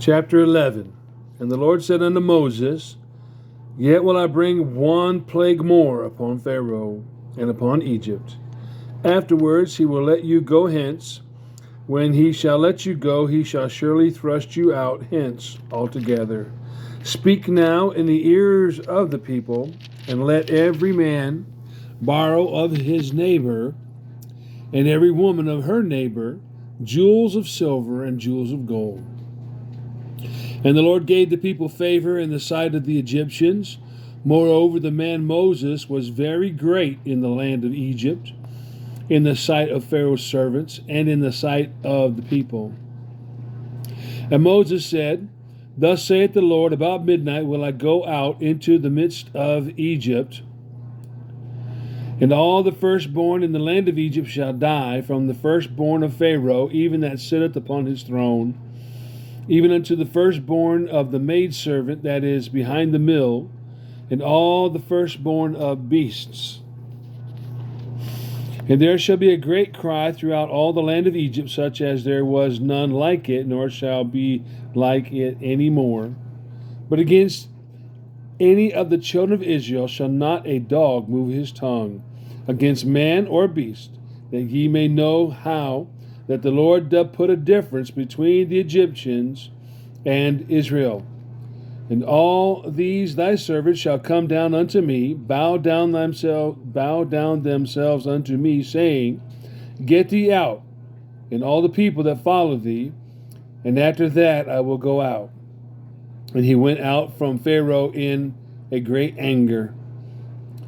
Chapter 11. And the Lord said unto Moses, Yet will I bring one plague more upon Pharaoh and upon Egypt. Afterwards he will let you go hence. When he shall let you go, he shall surely thrust you out hence altogether. Speak now in the ears of the people, and let every man borrow of his neighbor, and every woman of her neighbor, jewels of silver and jewels of gold. And the Lord gave the people favor in the sight of the Egyptians. Moreover, the man Moses was very great in the land of Egypt, in the sight of Pharaoh's servants, and in the sight of the people. And Moses said, Thus saith the Lord, about midnight will I go out into the midst of Egypt, and all the firstborn in the land of Egypt shall die, from the firstborn of Pharaoh, even that sitteth upon his throne, even unto the firstborn of the maidservant that is behind the mill, and all the firstborn of beasts. And there shall be a great cry throughout all the land of Egypt, such as there was none like it, nor shall be like it any more. But against any of the children of Israel shall not a dog move his tongue, against man or beast, that ye may know how that the Lord doth put a difference between the Egyptians and Israel. And all these thy servants shall come down unto me, bow down themselves unto me, saying, Get thee out, and all the people that follow thee, and after that I will go out. And he went out from Pharaoh in a great anger.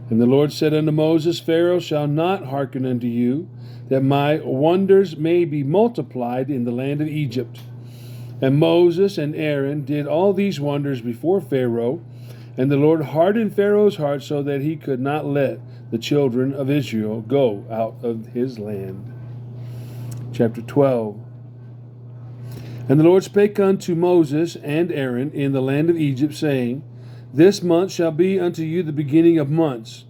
And the Lord said unto Moses, Pharaoh shall not hearken unto you, that my wonders may be multiplied in the land of Egypt. And Moses and Aaron did all these wonders before Pharaoh, and the Lord hardened Pharaoh's heart so that he could not let the children of Israel go out of his land. Chapter 12. And the Lord spake unto Moses and Aaron in the land of Egypt, saying, This month shall be unto you the beginning of months.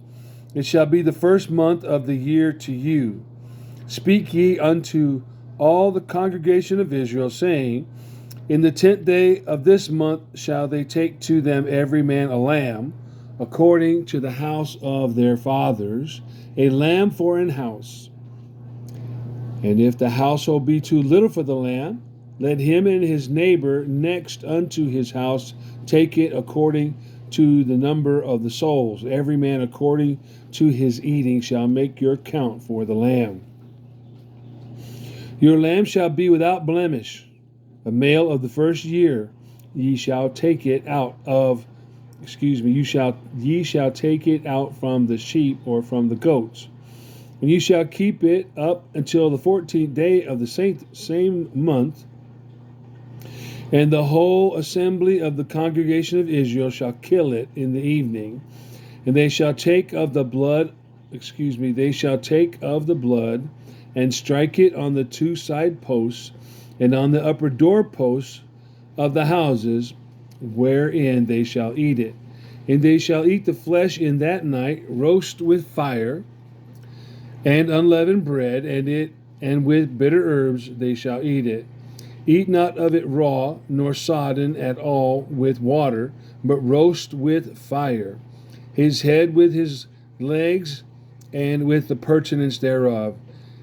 It shall be the first month of the year to you. Speak ye unto all the congregation of Israel, saying, In the 10th day of this month shall they take to them every man a lamb, according to the house of their fathers, a lamb for an house. And if the household be too little for the lamb, let him and his neighbor next unto his house take it according to the number of the souls. Every man according to his eating shall make your count for the lamb. Your lamb shall be without blemish, a male of the first year. Ye shall take it out ye shall take it out from the sheep or from the goats. And ye shall keep it up until the 14th day of the same month. And the whole assembly of the congregation of Israel shall kill it in the evening. And they shall take of the blood, and strike it on the two side posts, and on the upper door posts of the houses, wherein they shall eat it. And they shall eat the flesh in that night, roast with fire, and unleavened bread, and with bitter herbs they shall eat it. Eat not of it raw, nor sodden at all with water, but roast with fire, his head with his legs, and with the purtenance thereof.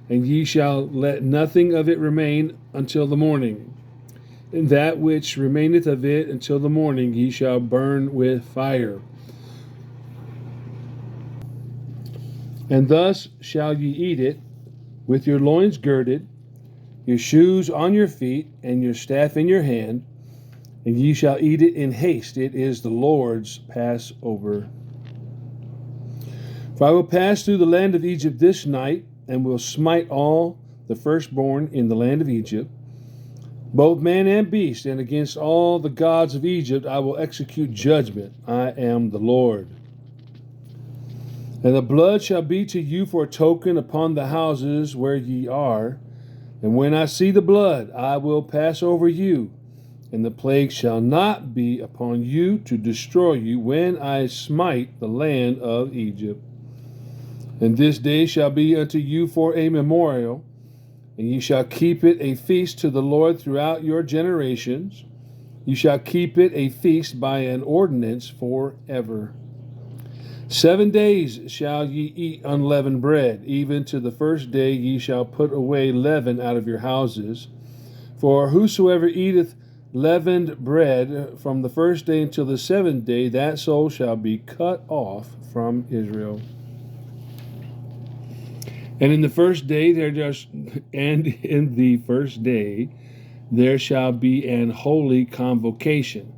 And ye shall let nothing of it remain until the morning. And that which remaineth of it until the morning ye shall burn with fire. And thus shall ye eat it, with your loins girded, your shoes on your feet, and your staff in your hand, and ye shall eat it in haste. It is the Lord's Passover. For I will pass through the land of Egypt this night, and will smite all the firstborn in the land of Egypt, both man and beast, and against all the gods of Egypt I will execute judgment. I am the Lord. And the blood shall be to you for a token upon the houses where ye are. And when I see the blood, I will pass over you, and the plague shall not be upon you to destroy you when I smite the land of Egypt. And this day shall be unto you for a memorial, and ye shall keep it a feast to the Lord throughout your generations. You shall keep it a feast by an ordinance forever. 7 days shall ye eat unleavened bread, even to the first day ye shall put away leaven out of your houses. For whosoever eateth leavened bread from the first day until the 7th day, that soul shall be cut off from Israel. And in the first day there shall be an holy convocation.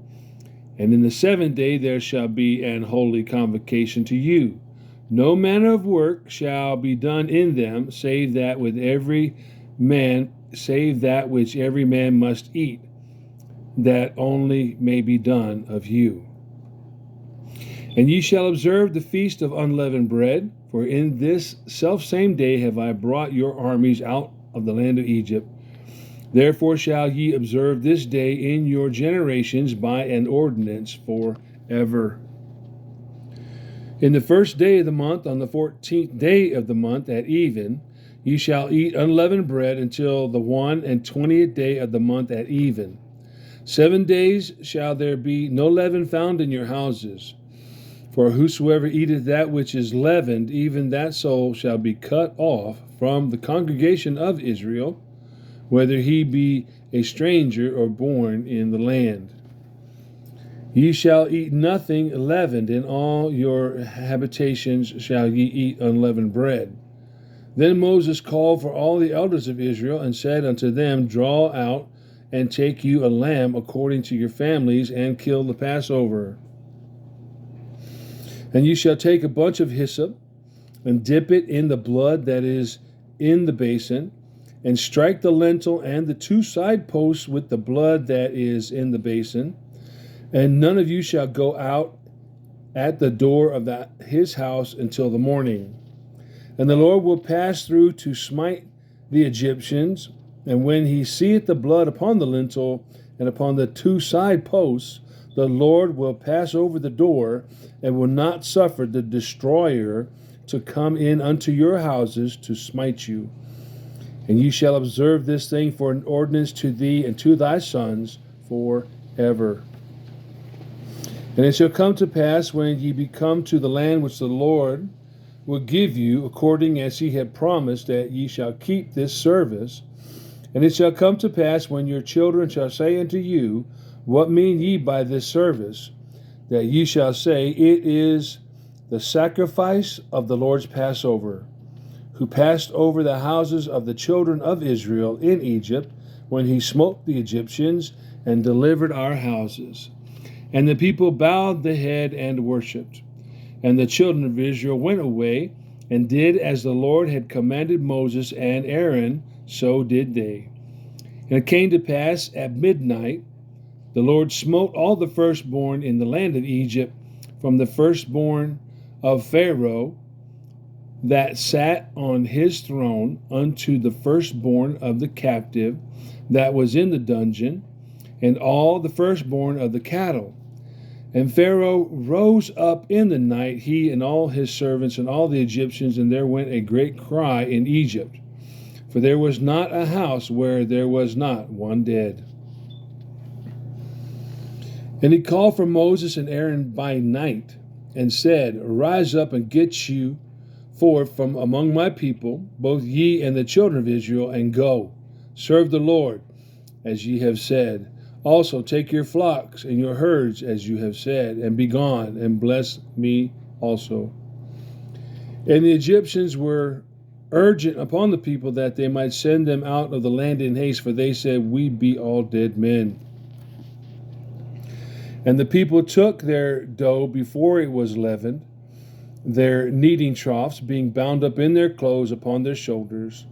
And in the 7th day there shall be an holy convocation to you. No manner of work shall be done in them, save that which every man must eat, that only may be done of you. And ye shall observe the feast of unleavened bread, for in this selfsame day have I brought your armies out of the land of Egypt. Therefore shall ye observe this day in your generations by an ordinance forever. In the first day of the month, on the 14th day of the month at even, ye shall eat unleavened bread until the 21st day of the month at even. 7 days shall there be no leaven found in your houses. For whosoever eateth that which is leavened, even that soul shall be cut off from the congregation of Israel, whether he be a stranger or born in the land. Ye shall eat nothing leavened, in all your habitations shall ye eat unleavened bread. Then Moses called for all the elders of Israel, and said unto them, Draw out and take you a lamb according to your families, and kill the Passover. And you shall take a bunch of hyssop, and dip it in the blood that is in the basin, and strike the lintel and the 2 side posts with the blood that is in the basin. And none of you shall go out at the door of his house until the morning. And the Lord will pass through to smite the Egyptians. And when he seeth the blood upon the lintel and upon the 2 side posts, the Lord will pass over the door, and will not suffer the destroyer to come in unto your houses to smite you. And ye shall observe this thing for an ordinance to thee and to thy sons forever. And it shall come to pass, when ye be come to the land which the Lord will give you, according as he had promised, that ye shall keep this service. And it shall come to pass, when your children shall say unto you, What mean ye by this service? That ye shall say, It is the sacrifice of the Lord's Passover, who passed over the houses of the children of Israel in Egypt, when he smote the Egyptians and delivered our houses. And the people bowed the head and worshipped. And the children of Israel went away, and did as the Lord had commanded Moses and Aaron, so did they. And it came to pass at midnight, the Lord smote all the firstborn in the land of Egypt, from the firstborn of Pharaoh that sat on his throne, unto the firstborn of the captive that was in the dungeon, and all the firstborn of the cattle. And Pharaoh rose up in the night, he and all his servants and all the Egyptians, and there went a great cry in Egypt, for there was not a house where there was not one dead. And he called for Moses and Aaron by night, and said, Arise up and get you forth from among my people, both ye and the children of Israel, and go, serve the Lord, as ye have said. Also take your flocks and your herds, as you have said, and be gone, and bless me also. And the Egyptians were urgent upon the people, that they might send them out of the land in haste, for they said, We be all dead men. And the people took their dough before it was leavened, their kneading troughs being bound up in their clothes upon their shoulders.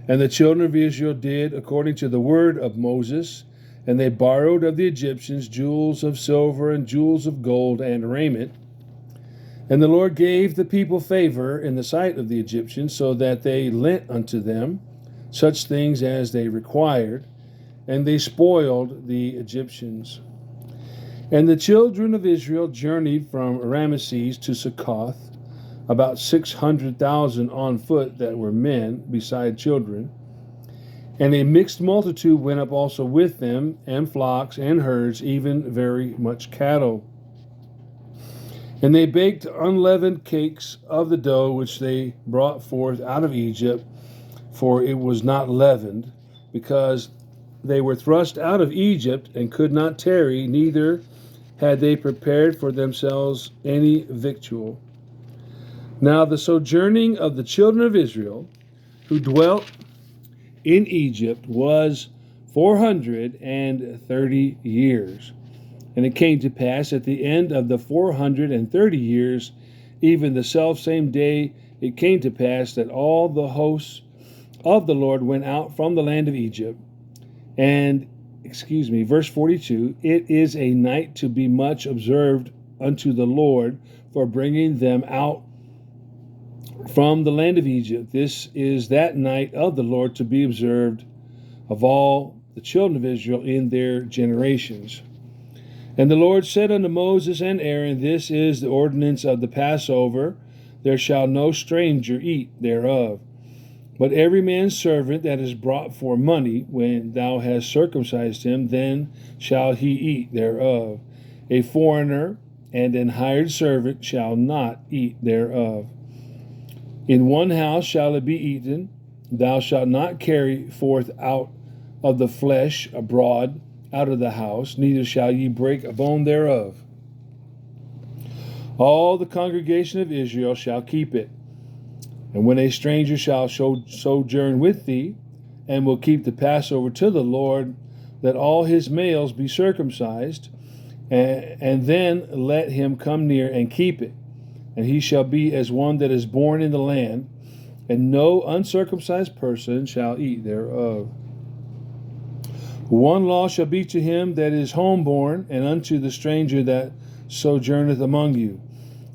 And the children of Israel did according to the word of Moses, and they borrowed of the Egyptians jewels of silver and jewels of gold and raiment. And the Lord gave the people favor in the sight of the Egyptians, so that they lent unto them such things as they required, and they spoiled the Egyptians. And the children of Israel journeyed from Ramesses to Succoth, about 600,000 on foot that were men, beside children. And a mixed multitude went up also with them, and flocks and herds, even very much cattle. And they baked unleavened cakes of the dough which they brought forth out of Egypt, for it was not leavened, because they were thrust out of Egypt and could not tarry, neither had they prepared for themselves any victual. Now the sojourning of the children of Israel, who dwelt in Egypt, was 430 years. And it came to pass at the end of the 430 years, even the selfsame day, it came to pass that all the hosts of the Lord went out from the land of Egypt. And, verse 42, it is a night to be much observed unto the Lord for bringing them out from the land of Egypt. This is that night of the Lord to be observed of all the children of Israel in their generations. And the Lord said unto Moses and Aaron, this is the ordinance of the Passover. There shall no stranger eat thereof. But every man's servant that is brought for money, when thou hast circumcised him, then shall he eat thereof. A foreigner and an hired servant shall not eat thereof. In one house shall it be eaten. Thou shalt not carry forth out of the flesh abroad out of the house, neither shall ye break a bone thereof. All the congregation of Israel shall keep it. And when a stranger shall sojourn with thee, and will keep the Passover to the Lord, let all his males be circumcised, and then let him come near and keep it. And he shall be as one that is born in the land, and no uncircumcised person shall eat thereof. One law shall be to him that is homeborn, and unto the stranger that sojourneth among you.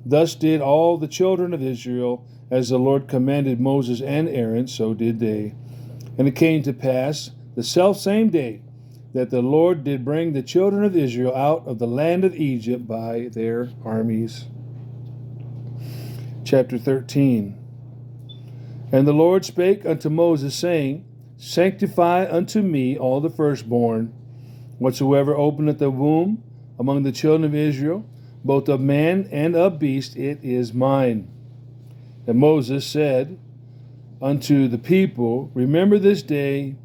Thus did all the children of Israel, as the Lord commanded Moses and Aaron, so did they. And it came to pass the selfsame day that the Lord did bring the children of Israel out of the land of Egypt by their armies. Chapter 13. And the Lord spake unto Moses, saying, Sanctify unto me all the firstborn, whatsoever openeth the womb among the children of Israel, both of man and of beast, it is mine. And Moses said unto the people, Remember this day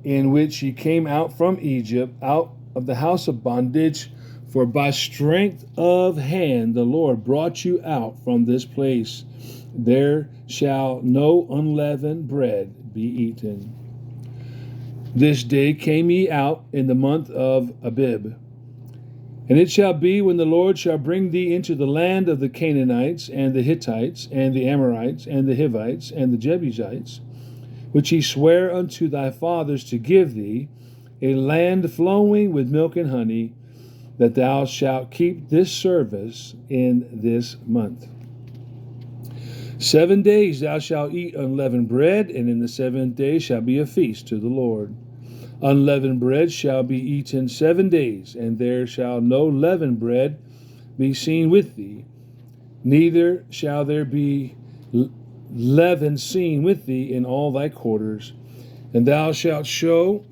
in which ye came out from Egypt, out of the house of bondage, for by strength of hand the Lord brought you out from this place. There shall no unleavened bread be eaten. This day came ye out in the month of Abib. And it shall be, when the Lord shall bring thee into the land of the Canaanites, and the Hittites, and the Amorites, and the Hivites, and the Jebusites, which he sware unto thy fathers to give thee, a land flowing with milk and honey, that thou shalt keep this service in this month. 7 days thou shalt eat unleavened bread, and in the 7th day shall be a feast to the Lord. Unleavened bread shall be eaten 7 days, and there shall no leavened bread be seen with thee, neither shall there be leaven seen with thee in all thy quarters. And thou shalt show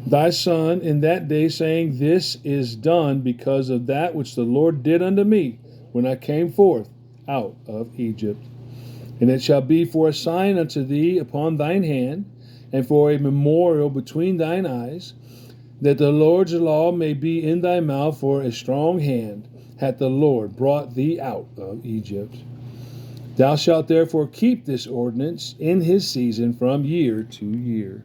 thy son in that day, saying, This is done because of that which the Lord did unto me when I came forth out of Egypt. And it shall be for a sign unto thee upon thine hand, and for a memorial between thine eyes, that the Lord's law may be in thy mouth, for a strong hand hath the Lord brought thee out of Egypt. Thou shalt therefore keep this ordinance in his season from year to year.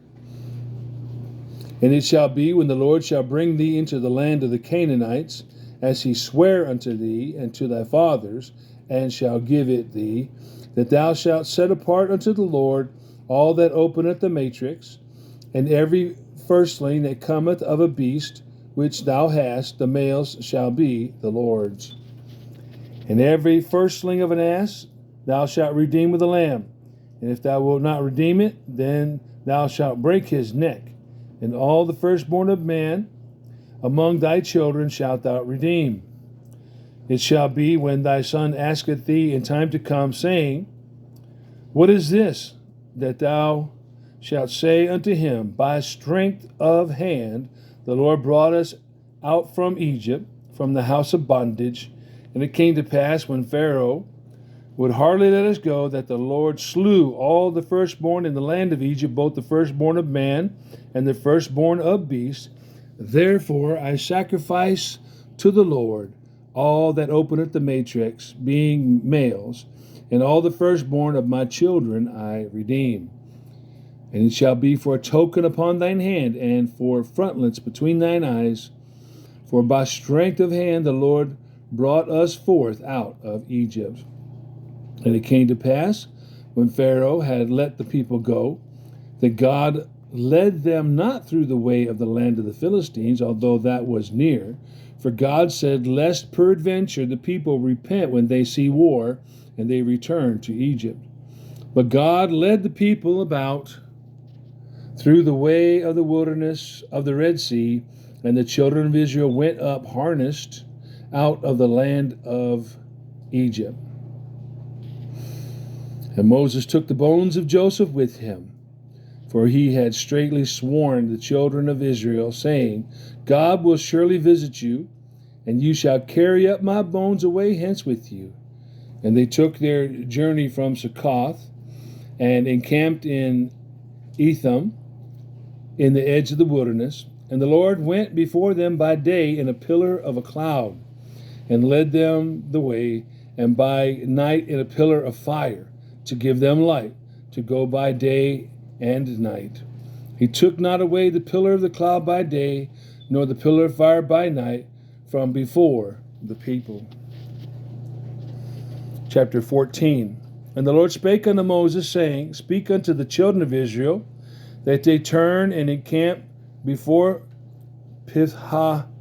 And it shall be, when the Lord shall bring thee into the land of the Canaanites, as he sware unto thee and to thy fathers, and shall give it thee, that thou shalt set apart unto the Lord all that openeth the matrix, and every firstling that cometh of a beast which thou hast, the males shall be the Lord's. And every firstling of an ass thou shalt redeem with a lamb, and if thou wilt not redeem it, then thou shalt break his neck. And all the firstborn of man among thy children shalt thou redeem. It shall be, when thy son asketh thee in time to come, saying, What is this that thou shalt say unto him, By strength of hand the Lord brought us out from Egypt, from the house of bondage. And it came to pass, when Pharaoh would hardly let us go, that the Lord slew all the firstborn in the land of Egypt, both the firstborn of man and the firstborn of beast. Therefore I sacrifice to the Lord all that openeth the matrix, being males, and all the firstborn of my children I redeem. And it shall be for a token upon thine hand, and for frontlets between thine eyes. For by strength of hand the Lord brought us forth out of Egypt. And it came to pass, when Pharaoh had let the people go, that God led them not through the way of the land of the Philistines, although that was near. For God said, Lest peradventure the people repent when they see war, and they return to Egypt. But God led the people about through the way of the wilderness of the Red Sea, and the children of Israel went up harnessed out of the land of Egypt. And Moses took the bones of Joseph with him, for he had straitly sworn the children of Israel, saying, God will surely visit you, and you shall carry up my bones away hence with you. And they took their journey from Succoth, and encamped in Etham, in the edge of the wilderness. And the Lord went before them by day in a pillar of a cloud, and led them the way, and by night in a pillar of fire, to give them light, to go by day and night. He took not away the pillar of the cloud by day, nor the pillar of fire by night, from before the people. Chapter 14. And the Lord spake unto Moses, saying, Speak unto the children of Israel, that they turn and encamp before Pi-hahiroth,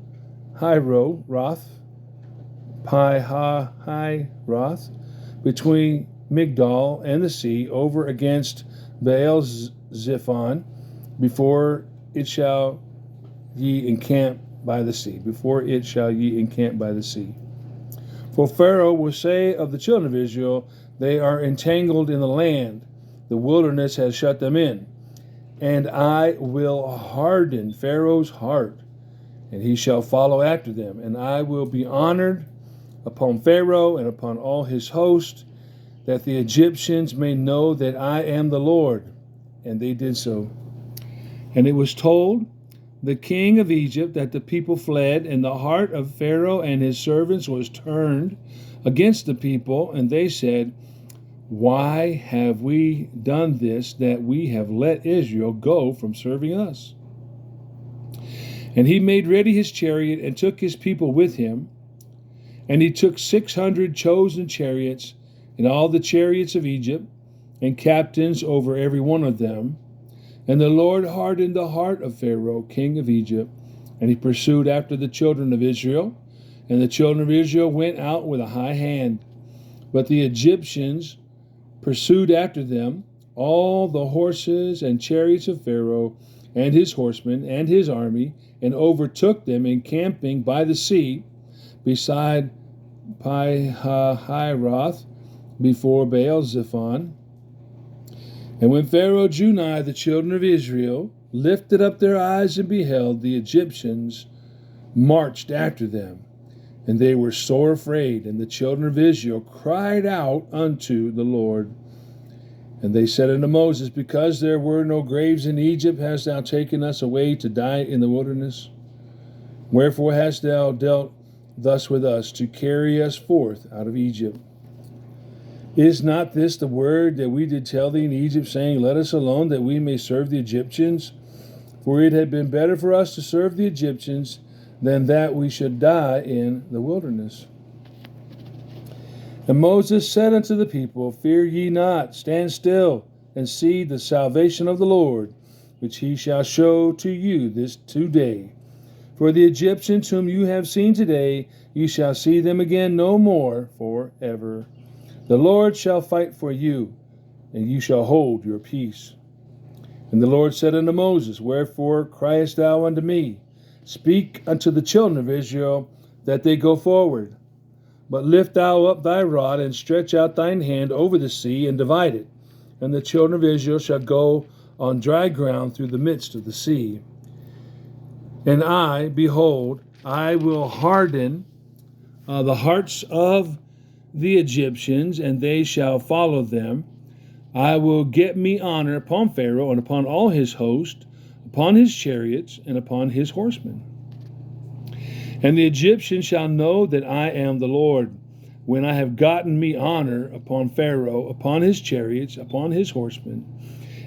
between Migdol and the sea, over against Baal-zephon, before it shall ye encamp by the sea. Before it shall ye encamp by the sea. For Pharaoh will say of the children of Israel, They are entangled in the land, the wilderness has shut them in. And I will harden Pharaoh's heart, and he shall follow after them. And I will be honored upon Pharaoh and upon all his host, that the Egyptians may know that I am the Lord. And they did so. And it was told the king of Egypt that the people fled, and the heart of Pharaoh and his servants was turned against the people. And they said, Why have we done this, that we have let Israel go from serving us? And he made ready his chariot, and took his people with him. And he took 600 chosen chariots, and all the chariots of Egypt, and captains over every one of them. And the Lord hardened the heart of Pharaoh, king of Egypt, and he pursued after the children of Israel. And the children of Israel went out with a high hand. But the Egyptians pursued after them, all the horses and chariots of Pharaoh, and his horsemen, and his army, and overtook them, encamping by the sea, beside Pi-hahiroth, before Baal-zephon. And when Pharaoh drew nigh, the children of Israel lifted up their eyes and beheld, the Egyptians marched after them. And they were sore afraid, and the children of Israel cried out unto the Lord. And they said unto Moses, Because there were no graves in Egypt, hast thou taken us away to die in the wilderness? Wherefore hast thou dealt thus with us, to carry us forth out of Egypt? Is not this the word that we did tell thee in Egypt, saying, Let us alone, that we may serve the Egyptians? For it had been better for us to serve the Egyptians than that we should die in the wilderness. And Moses said unto the people, Fear ye not, stand still, and see the salvation of the Lord, which he shall show to you this today. For the Egyptians whom you have seen today, you shall see them again no more forever. The Lord shall fight for you, and you shall hold your peace. And the Lord said unto Moses, Wherefore criest thou unto me? Speak unto the children of Israel, that they go forward. But lift thou up thy rod, and stretch out thine hand over the sea, and divide it. And the children of Israel shall go on dry ground through the midst of the sea. And I, behold, I will harden the hearts of the Egyptians, and they shall follow them. I will get me honor upon Pharaoh and upon all his host, upon his chariots and upon his horsemen. And the Egyptians shall know that I am the Lord, when I have gotten me honor upon Pharaoh, upon his chariots, upon his horsemen.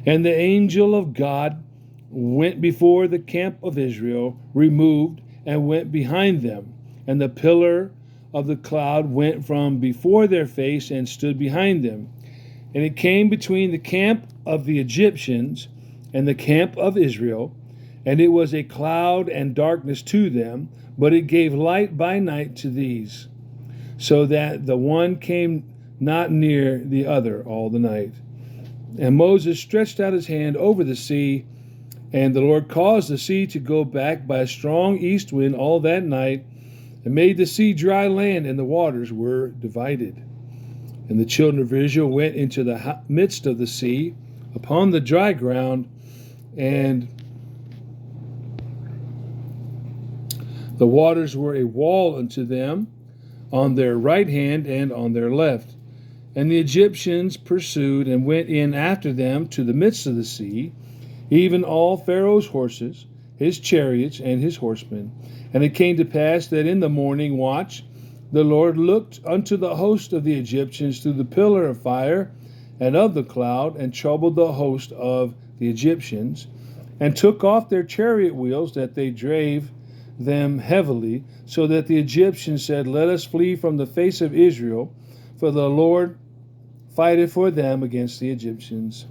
And the angel of God went before the camp of Israel, removed, and went behind them. And the pillar of the cloud went from before their face and stood behind them. And it came between the camp of the Egyptians and the camp of Israel, and it was a cloud and darkness to them, but it gave light by night to these, so that the one came not near the other all the night. And Moses stretched out his hand over the sea, and the Lord caused the sea to go back by a strong east wind all that night, and made the sea dry land, and the waters were divided. And the children of Israel went into the midst of the sea upon the dry ground, and the waters were a wall unto them on their right hand and on their left. And the Egyptians pursued and went in after them to the midst of the sea, even all Pharaoh's horses, his chariots, and his horsemen. And it came to pass that in the morning watch the Lord looked unto the host of the Egyptians through the pillar of fire and of the cloud, and troubled the host of the Egyptians, and took off their chariot wheels, that they drave them heavily, so that the Egyptians said, Let us flee from the face of Israel, for the Lord fighteth for them against the Egyptians.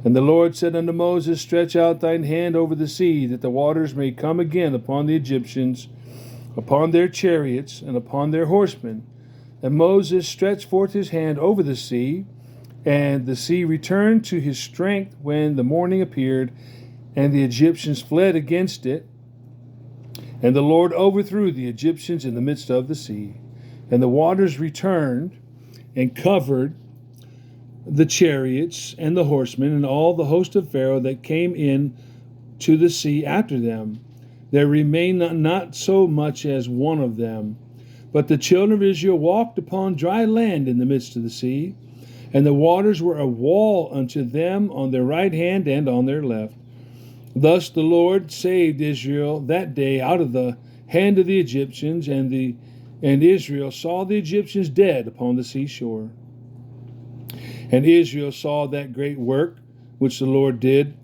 And the Lord said unto Moses, Stretch out thine hand over the sea, that the waters may come again upon the Egyptians, upon their chariots, and upon their horsemen. And Moses stretched forth his hand over the sea, and the sea returned to his strength when the morning appeared, and the Egyptians fled against it. And the Lord overthrew the Egyptians in the midst of the sea. And the waters returned and covered the chariots and the horsemen and all the host of Pharaoh that came in to the sea after them. There remained not so much as one of them. But the children of Israel walked upon dry land in the midst of the sea, and the waters were a wall unto them on their right hand and on their left. Thus the Lord saved Israel that day out of the hand of the Egyptians, and Israel saw the Egyptians dead upon the seashore. And Israel saw that great work which the Lord did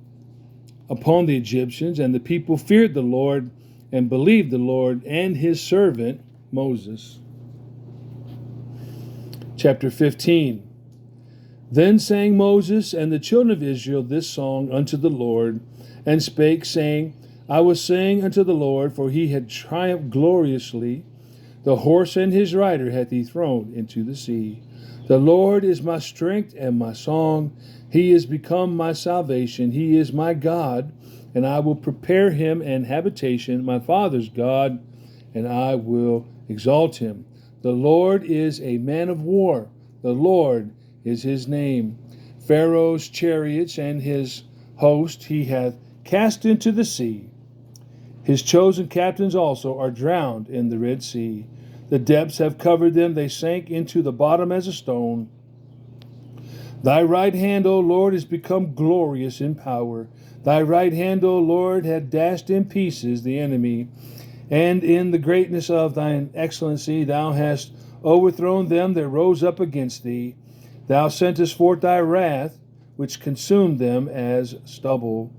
upon the Egyptians, and the people feared the Lord and believed the Lord and his servant Moses. Chapter 15. Then sang Moses and the children of Israel this song unto the Lord, and spake, saying, I will sing unto the Lord, for he had triumphed gloriously. The horse and his rider hath he thrown into the sea. The Lord is my strength and my song. He is become my salvation. He is my God, and I will prepare him an habitation, my father's God, and I will exalt him. The Lord is a man of war. The Lord is his name. Pharaoh's chariots and his host he hath cast into the sea. His chosen captains also are drowned in the Red Sea. The depths have covered them. They sank into the bottom as a stone. Thy right hand, O Lord, is become glorious in power. Thy right hand, O Lord, had dashed in pieces the enemy. And in the greatness of thine excellency thou hast overthrown them that rose up against thee. Thou sentest forth thy wrath, which consumed them as stubble.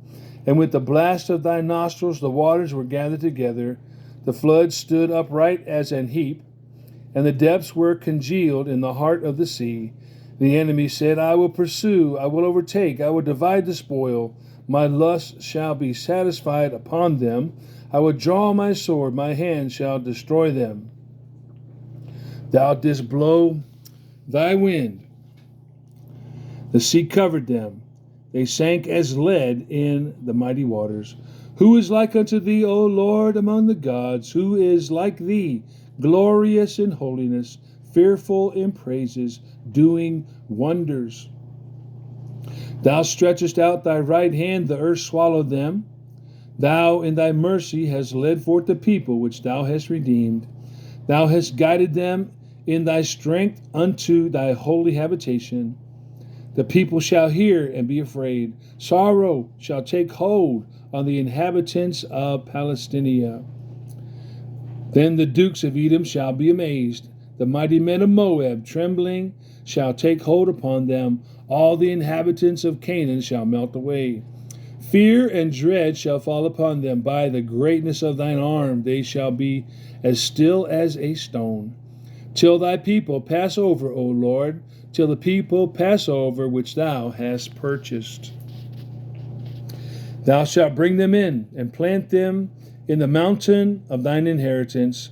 And with the blast of thy nostrils the waters were gathered together. The floods stood upright as an heap, and the depths were congealed in the heart of the sea. The enemy said, I will pursue, I will overtake, I will divide the spoil. My lust shall be satisfied upon them. I will draw my sword, my hand shall destroy them. Thou didst blow thy wind. The sea covered them. They sank as lead in the mighty waters. Who is like unto thee, O Lord, among the gods? Who is like thee, glorious in holiness, fearful in praises, doing wonders? Thou stretchest out thy right hand, the earth swallowed them. Thou in thy mercy hast led forth the people which thou hast redeemed. Thou hast guided them in thy strength unto thy holy habitation. The people shall hear and be afraid. Sorrow shall take hold on the inhabitants of Palestina. Then the dukes of Edom shall be amazed. The mighty men of Moab, trembling, shall take hold upon them. All the inhabitants of Canaan shall melt away. Fear and dread shall fall upon them. By the greatness of thine arm they shall be as still as a stone. Till thy people pass over, O Lord, till the people pass over which thou hast purchased. Thou shalt bring them in and plant them in the mountain of thine inheritance,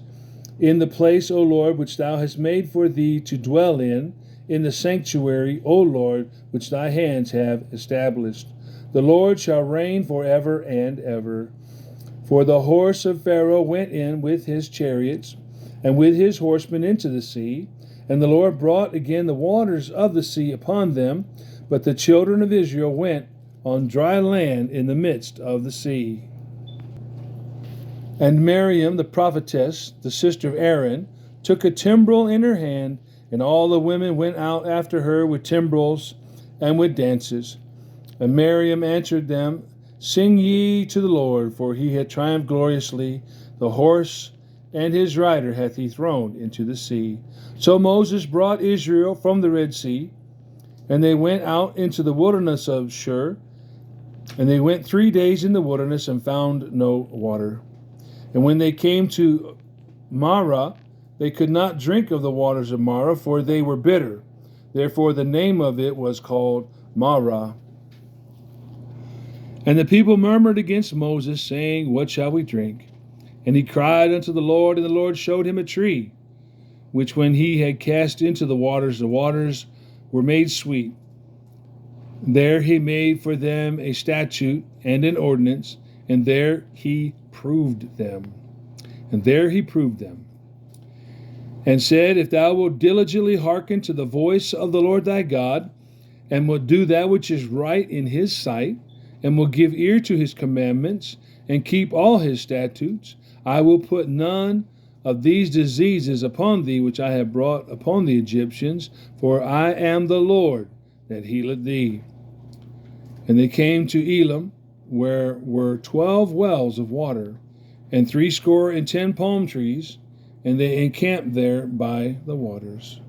in the place, O Lord, which thou hast made for thee to dwell in the sanctuary, O Lord, which thy hands have established. The Lord shall reign forever and ever. For the horse of Pharaoh went in with his chariots and with his horsemen into the sea, and the Lord brought again the waters of the sea upon them, but the children of Israel went on dry land in the midst of the sea. And Miriam, the prophetess, the sister of Aaron, took a timbrel in her hand, and all the women went out after her with timbrels and with dances. And Miriam answered them, Sing ye to the Lord, for he hath triumphed gloriously. The horse and his rider hath he thrown into the sea. So Moses brought Israel from the Red Sea, and they went out into the wilderness of Shur. And they went 3 days in the wilderness and found no water. And when they came to Marah, they could not drink of the waters of Marah, for they were bitter. Therefore the name of it was called Marah. And the people murmured against Moses, saying, What shall we drink? And he cried unto the Lord, and the Lord showed him a tree, which when he had cast into the waters were made sweet. There he made for them a statute and an ordinance, and there he proved them. And said, If thou wilt diligently hearken to the voice of the Lord thy God, and wilt do that which is right in his sight, and will give ear to his commandments, and keep all his statutes, I will put none of these diseases upon thee which I have brought upon the Egyptians, for I am the Lord that healeth thee. And they came to Elim, where were 12 wells of water, and 70 palm trees, and they encamped there by the waters.